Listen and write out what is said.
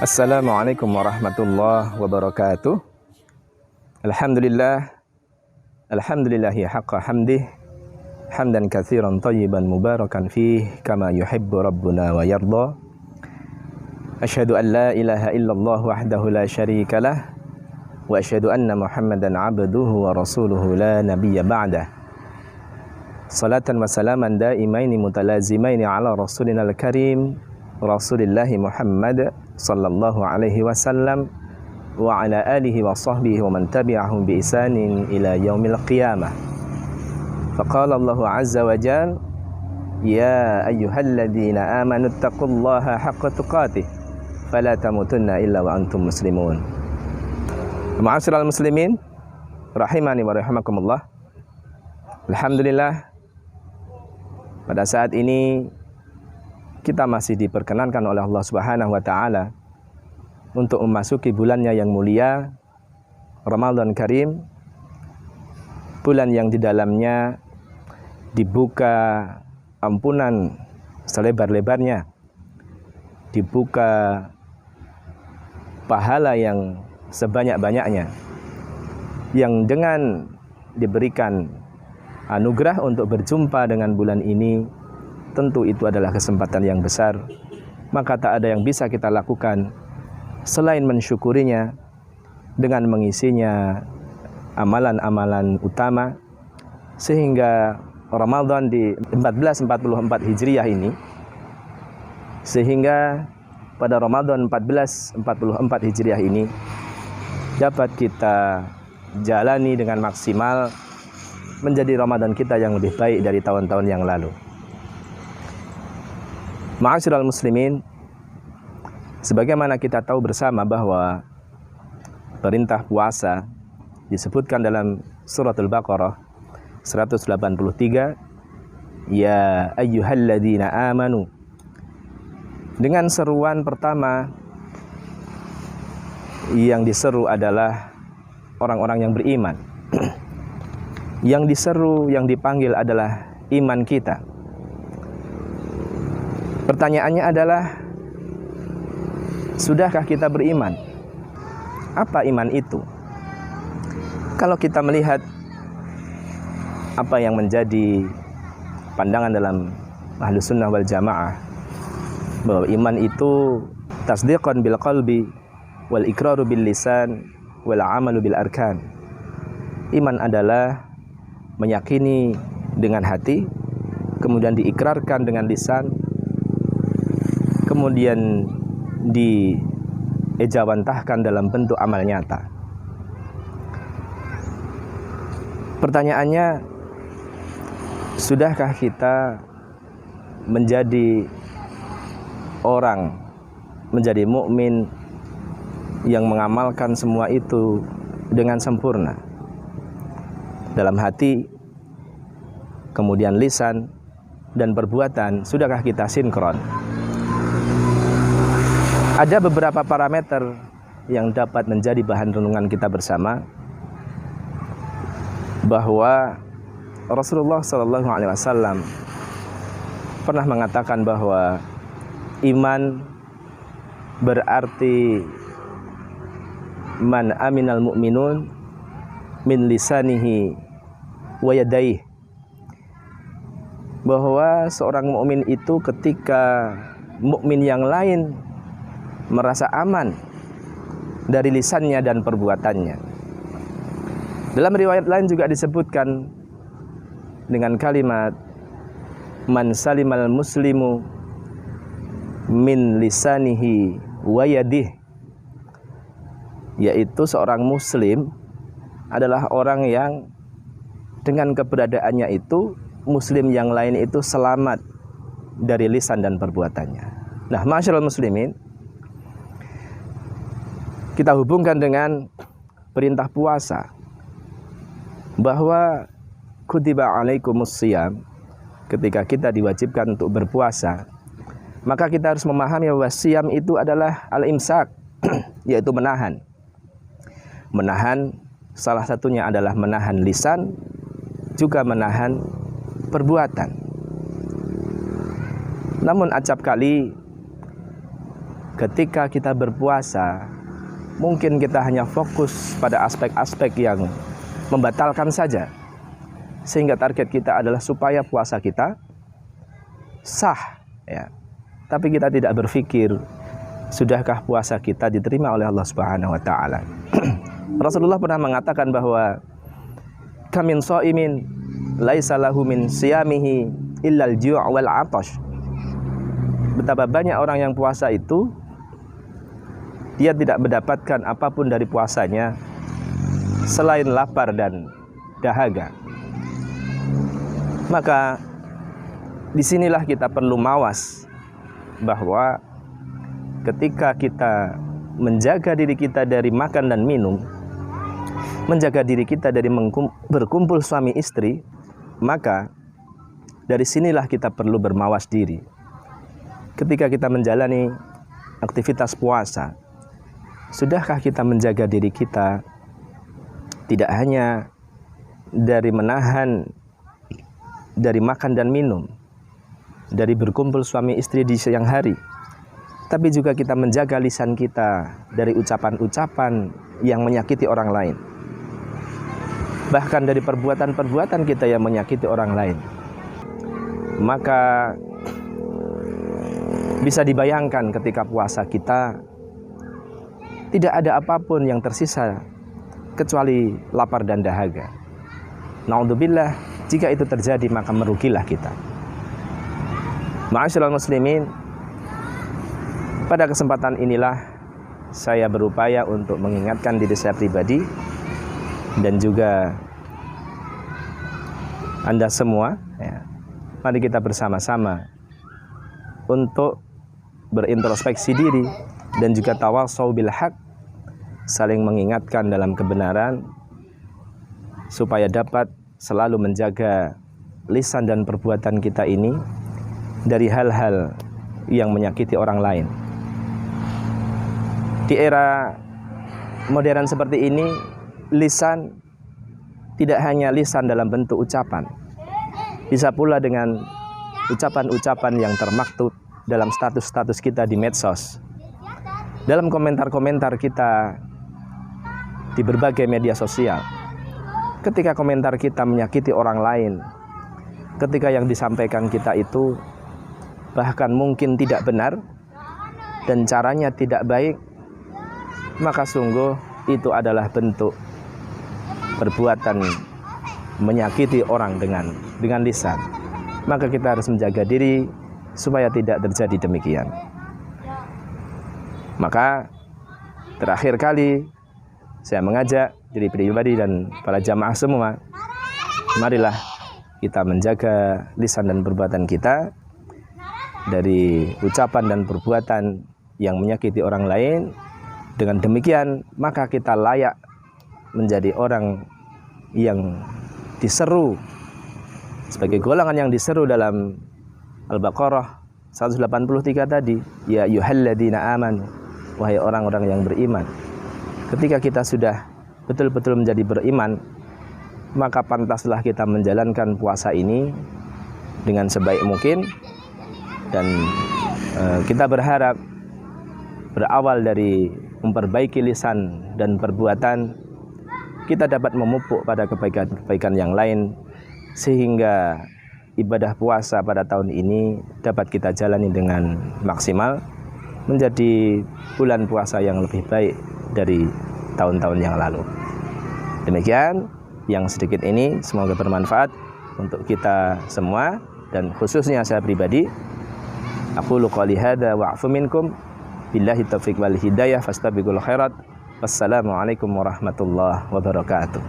Assalamualaikum warahmatullahi wabarakatuh. Alhamdulillah, alhamdulillahi haqqa hamdih, hamdan katsiran thayyiban mubarakan fih, kama yuhibbu rabbuna wa yarda. Asyhadu an la ilaha illallah wahdahu la syarika lah, wa asyhadu anna Muhammadan abduhu wa rasuluhu la nabiyya ba'dah. Salatan wa salaman daimaini mutalazimaini ala rasulinal karim, Rasulillahi Muhammad sallallahu alaihi wasallam wa ala alihi wa sahbihi wa man tabi'ahum bi ihsanin ila yaumil qiyamah. Faqala Allahu azza wa jalla, ya ayyuhalladzina amanu taqullaha haqqa tuqatih fala tamutunna illa wa antum muslimun. Ma'asyiral muslimin rahimani wa rahimakumullah. Alhamdulillah, pada saat ini kita masih diperkenankan oleh Allah Subhanahu wa taala untuk memasuki bulannya yang mulia, Ramadan Karim, bulan yang di dalamnya dibuka ampunan selebar-lebarnya, dibuka pahala yang sebanyak-banyaknya, yang dengan diberikan anugerah untuk berjumpa dengan bulan ini, tentu itu adalah kesempatan yang besar. Maka tak ada yang bisa kita lakukan selain mensyukurinya dengan mengisinya amalan-amalan utama, sehingga Ramadan di 1444 Hijriah ini, sehingga pada Ramadan 1444 Hijriah ini dapat kita jalani dengan maksimal, menjadi Ramadan kita yang lebih baik dari tahun-tahun yang lalu. Ma'asyiral muslimin, sebagaimana kita tahu bersama bahwa perintah puasa disebutkan dalam suratul Baqarah 183, ya ayyuhalladzina amanu, dengan seruan pertama yang diseru adalah orang-orang yang beriman. Yang diseru, yang dipanggil adalah iman kita. Pertanyaannya adalah, sudahkah kita beriman? Apa iman itu? Kalau kita melihat apa yang menjadi pandangan dalam Ahlus Sunnah wal Jamaah, bahwa iman itu tasdiqan bil qalbi wal iqraru bil lisan wal amalu bil arkan. Iman adalah meyakini dengan hati, kemudian diikrarkan dengan lisan, kemudian diejawantahkan dalam bentuk amal nyata. Pertanyaannya, sudahkah kita menjadi orang, menjadi mukmin yang mengamalkan semua itu dengan sempurna? Dalam hati, kemudian lisan, dan perbuatan, sudahkah kita sinkron? Ada beberapa parameter yang dapat menjadi bahan renungan kita bersama, bahwa Rasulullah SAW pernah mengatakan bahwa iman berarti man aminal mu'minun min lisanihi wa yadayhi, bahwa seorang mukmin itu ketika mukmin yang lain merasa aman dari lisannya dan perbuatannya. Dalam riwayat lain juga disebutkan dengan kalimat man salimal muslimu min lisanihi wa yadihi, yaitu seorang muslim adalah orang yang dengan keberadaannya itu, muslim yang lain itu selamat dari lisan dan perbuatannya. Nah, ma'asyiral muslimin, kita hubungkan dengan perintah puasa, bahwa kutiba alaikumus shiyam, ketika kita diwajibkan untuk berpuasa, maka kita harus memahami bahwa siyam itu adalah al-imsak, yaitu menahan. Menahan, salah satunya adalah menahan lisan, juga menahan perbuatan. Namun acap kali ketika kita berpuasa, mungkin kita hanya fokus pada aspek-aspek yang membatalkan saja, sehingga target kita adalah supaya puasa kita sah, ya. Tapi kita tidak berpikir, sudahkah puasa kita diterima oleh Allah Subhanahu wa taala? Rasulullah pernah mengatakan bahwa kamin shaimin laisa lahu min siyamihi illal ju' wal 'atash. Betapa banyak orang yang puasa itu dia tidak mendapatkan apapun dari puasanya selain lapar dan dahaga. Maka disinilah kita perlu mawas bahwa ketika kita menjaga diri kita dari makan dan minum, menjaga diri kita dari berkumpul suami istri, maka dari sinilah kita perlu bermawas diri. Ketika kita menjalani aktivitas puasa, sudahkah kita menjaga diri kita tidak hanya dari menahan dari makan dan minum, dari berkumpul suami istri di siang hari, tapi juga kita menjaga lisan kita dari ucapan-ucapan yang menyakiti orang lain, bahkan dari perbuatan-perbuatan kita yang menyakiti orang lain. Maka bisa dibayangkan ketika puasa kita tidak ada apapun yang tersisa kecuali lapar dan dahaga. Naudzubillah, jika itu terjadi maka merugilah kita. Ma'asyiral muslimin, pada kesempatan inilah saya berupaya untuk mengingatkan diri saya pribadi dan juga Anda semua, ya. Mari kita bersama-sama untuk berintrospeksi diri dan juga tawasau bil haq, saling mengingatkan dalam kebenaran supaya dapat selalu menjaga lisan dan perbuatan kita ini dari hal-hal yang menyakiti orang lain. Di era modern seperti ini, lisan tidak hanya lisan dalam bentuk ucapan, bisa pula dengan ucapan-ucapan yang termaktub dalam status-status kita di medsos, dalam komentar-komentar kita di berbagai media sosial. Ketika komentar kita menyakiti orang lain, ketika yang disampaikan kita itu bahkan mungkin tidak benar dan caranya tidak baik, maka sungguh itu adalah bentuk perbuatan menyakiti orang dengan lisan. Maka kita harus menjaga diri supaya tidak terjadi demikian. Maka terakhir kali saya mengajak diri pribadi dan para jamaah semua, marilah kita menjaga lisan dan perbuatan kita dari ucapan dan perbuatan yang menyakiti orang lain. Dengan demikian maka kita layak menjadi orang yang diseru sebagai golongan yang diseru dalam Al-Baqarah 183 tadi, ya ayyuhalladzina amanu, wahai orang-orang yang beriman. Ketika kita sudah betul-betul menjadi beriman, maka pantaslah kita menjalankan puasa ini dengan sebaik mungkin. Dan kita berharap berawal dari memperbaiki lisan dan perbuatan, kita dapat memupuk pada kebaikan-kebaikan yang lain, sehingga ibadah puasa pada tahun ini dapat kita jalani dengan maksimal, menjadi bulan puasa yang lebih baik dari tahun-tahun yang lalu. Demikian yang sedikit ini, semoga bermanfaat untuk kita semua dan khususnya saya pribadi. Aqulu qouli hadza wa a'fu minkum, billahi taufiq wal hidayah, fastabiqul khairat. Wassalamualaikum warahmatullahi wabarakatuh.